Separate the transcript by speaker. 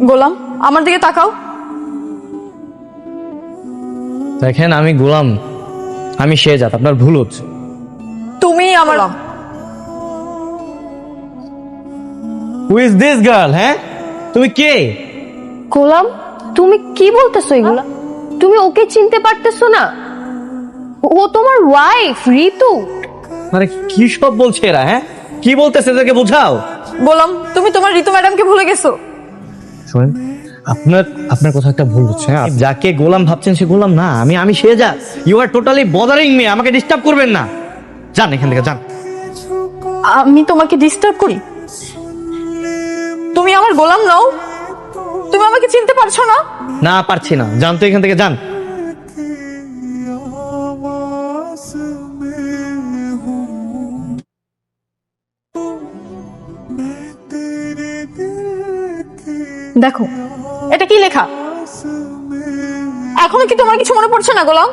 Speaker 1: গোলাম, আমার দিকে তাকাও।
Speaker 2: দেখেন আমি গোলাম, আমি শেহজাদ, আপনার ভুল হচ্ছে।
Speaker 1: তুমি আমার
Speaker 2: হু ইজ দিস গার্ল? হ্যাঁ, তুমি কে?
Speaker 3: গোলাম, তুমি কি বলতেছো এগুলা? তুমি ওকে চিনতে পারতেছো না? ও তোমার ওয়াইফ ঋতু।
Speaker 2: মানে কি সব বলছে এরা? হ্যাঁ, কি বলতেছে এদেরকে বোঝাও।
Speaker 1: গোলাম, তুমি তোমার ঋতু ম্যাডামকে ভুলে গেছো।
Speaker 2: শুনেন, আপনার আপনার কথা একটা ভুল হচ্ছে। হ্যাঁ, যাকে গোলাম ভাবছেন সে গোলাম না, আমি Shehzad. You are totally bothering me, আমাকে ডিস্টার্ব করবেন না। যান এখান থেকে, যান।
Speaker 1: আমি তোমাকে ডিস্টার্ব করি? তুমি আমার গোলাম নও? তুমি আমাকে চিনতে পারছো না?
Speaker 2: না পারছি না, যান তো এখান থেকে, যান।
Speaker 1: দেখো, এটা কি লেখা? এখনো কি তোমার কিছু মনে পড়ছে না গোলাম?